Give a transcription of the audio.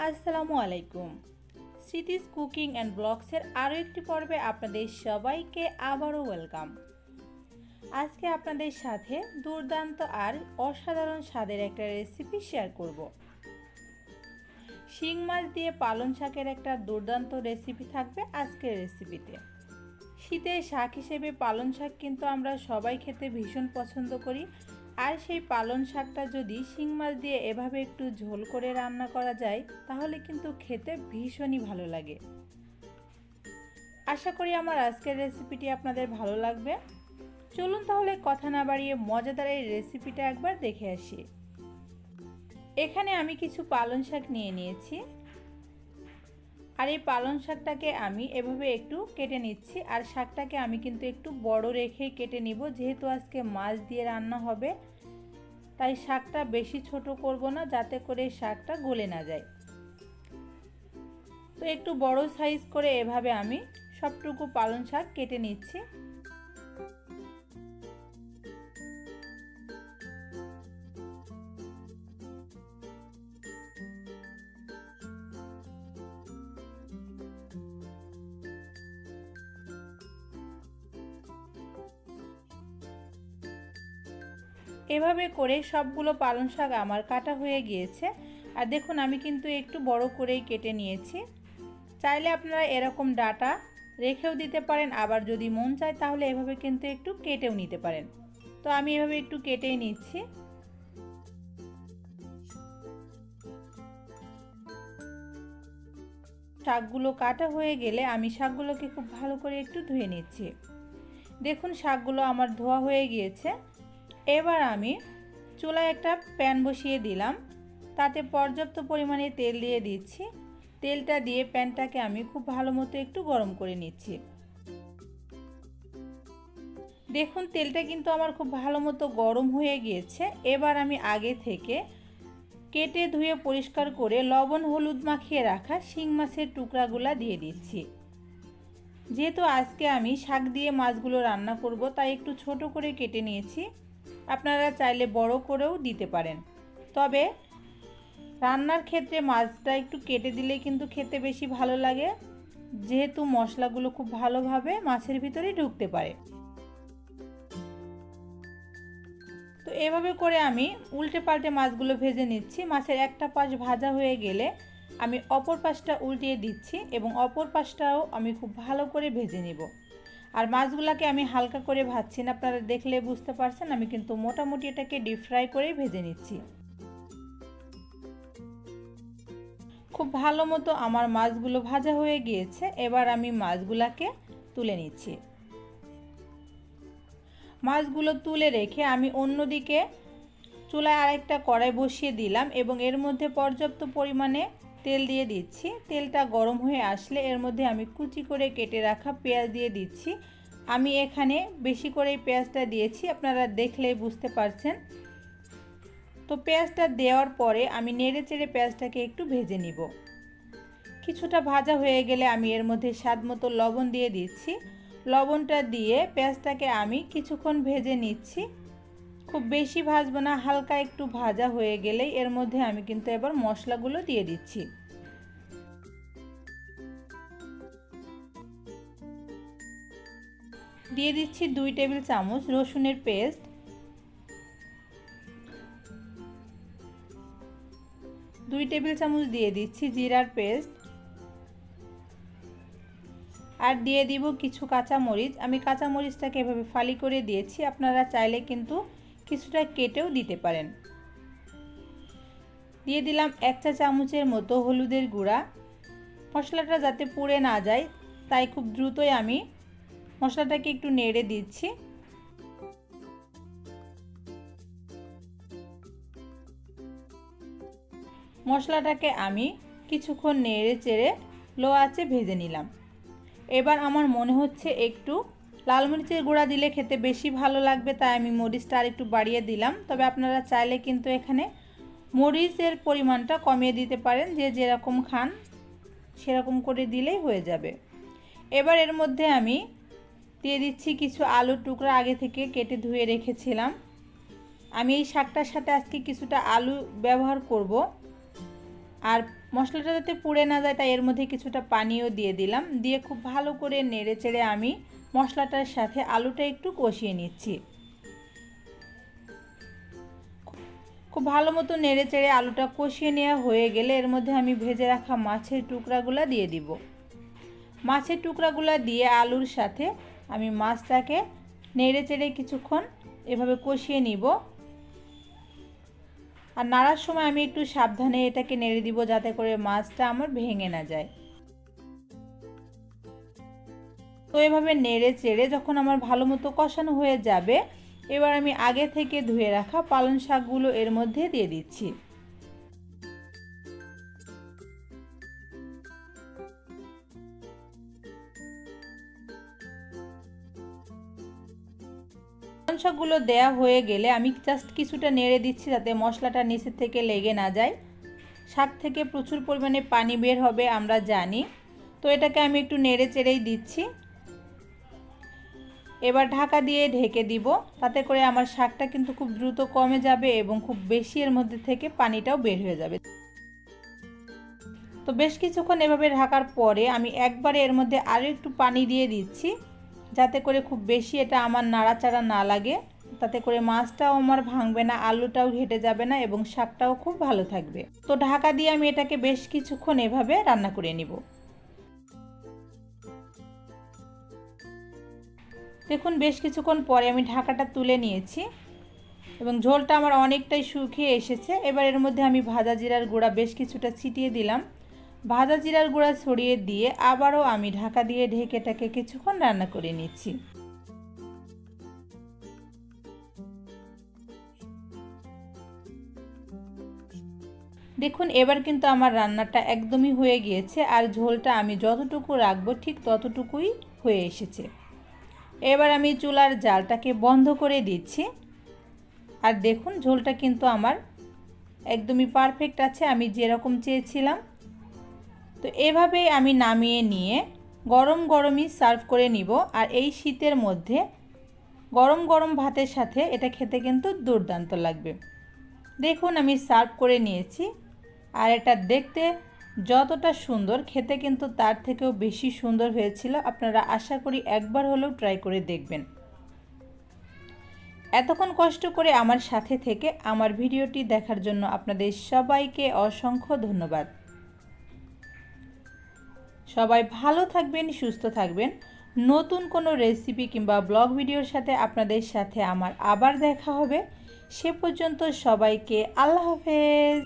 আসসালামু আলাইকুম। স্মৃতিস cooking and ব্লগসের আরও একটি পর্বে আপনাদের সবাইকে আবারও ওয়েলকাম। আজকে আপনাদের সাথে দুর্দান্ত আর অসাধারণ স্বাদের একটা রেসিপি শেয়ার করব। শিং মাছ দিয়ে পালং শাকের একটা দুর্দান্ত রেসিপি থাকবে আজকের রেসিপিতে। শীতের শাক হিসেবে পালং শাক কিন্তু আমরা সবাই খেতে ভীষণ পছন্দ করি, আর সেই পালং শাকটা যদি শিং মাছ দিয়ে এভাবে একটু ঝোল করে রান্না করা যায় তাহলে কিন্তু খেতে ভীষণই ভালো লাগে। আশা করি আমার আজকের রেসিপিটি আপনাদের ভালো লাগবে। চলুন তাহলে কথা না বাড়িয়ে মজাদার এই রেসিপিটা একবার দেখে আসি। এখানে আমি কিছু পালং শাক নিয়ে নিয়েছি, আর এই পালং শাকটাকে আমি এভাবে একটু কেটে নিচ্ছি। আর শাকটাকে আমি কিন্তু একটু বড় রেখেই কেটে নিব, যেহেতু আজকে মাছ দিয়ে রান্না হবে, তাই শাকটা বেশি ছোট করব না, যাতে করে শাকটা গলে না যায়। তো একটু বড় সাইজ করে এভাবে আমি সবটুকু পালং শাক কেটে নিচ্ছি। এভাবে করে সবগুলো পালং শাক আমার কাটা হয়ে গিয়েছে। আর দেখুন আমি কিন্তু একটু বড় করেই কেটে নিয়েছি। চাইলে আপনারা এরকম ডাটা রেখেও দিতে পারেন, আবার যদি মন চায় তাহলে এভাবে কিন্তু একটু কেটেও নিতে পারেন। তো আমি এভাবে একটু কেটেই নিচ্ছি। শাকগুলো কাটা হয়ে গেলে আমি শাকগুলোকে খুব ভালো করে একটু ধুয়ে নিচ্ছি। দেখুন শাকগুলো আমার ধোয়া হয়ে গিয়েছে। এবার আমি চুলায় একটা প্যান বসিয়ে দিলাম, তাতে পর্যাপ্ত পরিমাণে তেল দিয়ে দিচ্ছি। তেলটা দিয়ে প্যানটাকে আমি খুব ভালো মতো একটু গরম করে নিচ্ছি। দেখুন তেলটা কিন্তু আমার খুব ভালো মতো গরম হয়ে গিয়েছে। এবার আমি আগে থেকে কেটে ধুয়ে পরিষ্কার করে লবণ হলুদ মাখিয়ে রাখা শিং মাছের টুকরাগুলা দিয়ে দিচ্ছি। যেহেতু আজকে আমি শাক দিয়ে মাছগুলো রান্না করব, তাই একটু ছোট করে কেটে নিয়েছি। আপনারা চাইলে বড় করেও দিতে পারেন, তবে রান্নার ক্ষেত্রে মাছটা একটু কেটে দিলে কিন্তু খেতে বেশি ভালো লাগে, যেহেতু মশলাগুলো খুব ভালোভাবে মাছের ভিতরে ঢুকতে পারে। তো এভাবে করে আমি উল্টে পাল্টে মাছগুলো ভেজে নিচ্ছি। মাছের একটা পাশ ভাজা হয়ে গেলে আমি অপর পাশটা উল্টিয়ে দিচ্ছি এবং অপর পাশটাও আমি খুব ভালো করে ভেজে নিব। আর মাছগুলোকে আমি হালকা করে ভাজছি না, আপনারা দেখলে বুঝতে পারছেন আমি কিন্তু মোটামুটি এটাকে ডিপ ফ্রাই করেই ভেজে নিচ্ছি। খুব ভালো মতো আমার মাছগুলো ভাজা হয়ে গিয়েছে। এবার আমি মাছগুলোকে তুলে নিচ্ছি। মাছগুলো তুলে রেখে আমি অন্যদিকে চুলায় আরেকটা কড়াই বসিয়ে দিলাম এবং এর মধ্যে পর্যাপ্ত পরিমাণে তেল দিয়ে দিচ্ছি। তেলটা গরম হয়ে আসলে এর মধ্যে আমি কুচি করে কেটে রাখা পেঁয়াজ দিয়ে দিচ্ছি। আমি এখানে বেশি করে পেঁয়াজটা দিয়েছি, আপনারা দেখলেই বুঝতে পারছেন। তো পেঁয়াজটা দেওয়ার পরে আমি নেড়ে চেড়ে পেঁয়াজটাকে একটু ভেজে নিব। কিছুটা ভাজা হয়ে গেলে আমি এর মধ্যে স্বাদ মতো লবণ দিয়ে দিচ্ছি। লবণটা দিয়ে পেঁয়াজটাকে আমি কিছুক্ষণ ভেজে নিচ্ছি। খুব বেশি ভাজবো না, হালকা একটু ভাজা হয়ে গেলেই এর মধ্যে আমি কিন্তু এবার মশলাগুলো দিয়ে দিচ্ছি। দিয়ে দিচ্ছি 2 টেবিল চামচ রসুনের পেস্ট, 2 টেবিল চামচ দিয়ে দিচ্ছি জিরার পেস্ট, আর দিয়ে দিব কিছু কাঁচামরিচ। আমি কাঁচামরিচটাকে এভাবে ফালি করে দিয়েছি, আপনারা চাইলে কিন্তু কিছুটা কেটেও দিতে পারেন। দিয়ে দিলাম 1 চা চামচের মতো হলুদের গুঁড়া। মশলাটা যাতে পুড়ে না যায় তাই খুব দ্রুতই আমি মশলাটাকে একটু নেড়ে দিচ্ছি। মশলাটাকে আমি কিছুক্ষণ নেড়ে চেড়ে লো আঁচে ভেজে নিলাম। এবার আমার মনে হচ্ছে একটু লাল মরিচের গুঁড়া দিলে খেতে বেশি ভালো লাগবে, তাই আমি মরিচটা আর একটু বাড়িয়ে দিলাম। তবে আপনারা চাইলে কিন্তু এখানে মরিচের পরিমাণটা কমিয়ে দিতে পারেন, যে যেরকম খান সেরকম করে দিলেই হয়ে যাবে। এবার এর মধ্যে আমি দিয়ে দিচ্ছি কিছু আলুর টুকরা আগে থেকে কেটে ধুয়ে রেখেছিলাম। আমি এই শাকটার সাথে আজকে কিছুটা আলু ব্যবহার করব। আর মশলাটা যাতে পুড়ে না যায় তাই এর মধ্যে কিছুটা পানিও দিয়ে দিলাম, দিয়ে খুব ভালো করে নেড়ে চেড়ে আমি মশলাটার সাথে আলুটা একটু কষিয়ে নিচ্ছি। খুব ভালো মতো নেড়ে চেড়ে আলুটা কষিয়ে নেওয়া হয়ে গেলে এর মধ্যে আমি ভেজে রাখা মাছের টুকরাগুলো দিয়ে দিব। মাছের টুকরাগুলো দিয়ে আলুর সাথে আমি মাছটাকে নেড়ে চেড়ে কিছুক্ষণ এভাবে কষিয়ে নিব। আর নাড়ার সময় আমি একটু সাবধানে এটাকে নেড়ে দিব যাতে করে মাছটা আমার ভেঙে না যায়। তো এভাবে নেড়ে চেড়ে যখন আমার ভালো মতো কষানো হয়ে যাবে, এবার আমি আগে থেকে ধুয়ে রাখা পালং শাকগুলো এর মধ্যে দিয়ে দিচ্ছি। পালং শাকগুলো দেয়া হয়ে গেলে আমি জাস্ট কিছুটা নেড়ে দিচ্ছি যাতে মশলাটা নিচের থেকে লেগে না যায়। শাক থেকে প্রচুর পরিমাণে পানি বের হবে আমরা জানি, তো এটাকে আমি একটু নেড়ে চেড়েই দিচ্ছি। এবার ঢাকা দিয়ে ঢেকে দিব, তাতে করে আমার শাকটা কিন্তু খুব দ্রুত কমে যাবে এবং খুব বেশি এর মধ্যে থেকে পানিটাও বের হয়ে যাবে। তো বেশ কিছুক্ষণ এভাবে ঢাকার পরে আমি একবারে এর মধ্যে আরও একটু পানি দিয়ে দিচ্ছি যাতে করে খুব বেশি এটা আমার নাড়াচাড়া না লাগে, তাতে করে মাছটাও আমার ভাঙবে না, আলুটাও ঘেটে যাবে না এবং শাকটাও খুব ভালো থাকবে। তো ঢাকা দিয়ে আমি এটাকে বেশ কিছুক্ষণ এভাবে রান্না করে নিব। দেখুন বেশ কিছুক্ষণ পরে আমি ঢাকাটা তুলে নিয়েছি এবং ঝোলটা আমার অনেকটাই শুকিয়ে এসেছে। এবার এর মধ্যে আমি ভাজা জিরার গুঁড়া বেশ কিছুটা ছিটিয়ে দিলাম। ভাজা জিরার গুঁড়া ছড়িয়ে দিয়ে আবারও আমি ঢাকা দিয়ে ঢেকে এটাকে কিছুক্ষণ রান্না করে নিচ্ছি। দেখুন এবার কিন্তু আমার রান্নাটা একদমই হয়ে গিয়েছে, আর ঝোলটা আমি যতটুকু রাখবো ঠিক ততটুকুই হয়ে এসেছে। এবার আমি চুলার জালটাকে বন্ধ করে দিচ্ছি। আর দেখুন ঝোলটা কিন্তু আমার একদমই পারফেক্ট আছে, আমি যেরকম চেয়েছিলাম। তো এভাবেই আমি নামিয়ে নিয়ে গরম গরমই সার্ভ করে নিব। আর এই শীতের মধ্যে গরম গরম ভাতের সাথে এটা খেতে কিন্তু দুর্দান্ত লাগবে। দেখুন আমি সার্ভ করে নিয়েছি, আর এটা দেখতে যতটা সুন্দর খেতে কিন্তু তার থেকেও বেশি সুন্দর হয়েছিল। আপনারা আশা করি একবার হলেও ট্রাই করে দেখবেন। এতক্ষণ কষ্ট করে আমার সাথে থেকে আমার ভিডিওটি দেখার জন্য আপনাদের সবাইকে অসংখ্য ধন্যবাদ। সবাই ভালো থাকবেন, সুস্থ থাকবেন। নতুন কোনো রেসিপি কিংবা ব্লগ ভিডিওর সাথে আপনাদের সাথে আমার আবার দেখা হবে। সে পর্যন্ত সবাইকে আল্লাহ হাফেজ।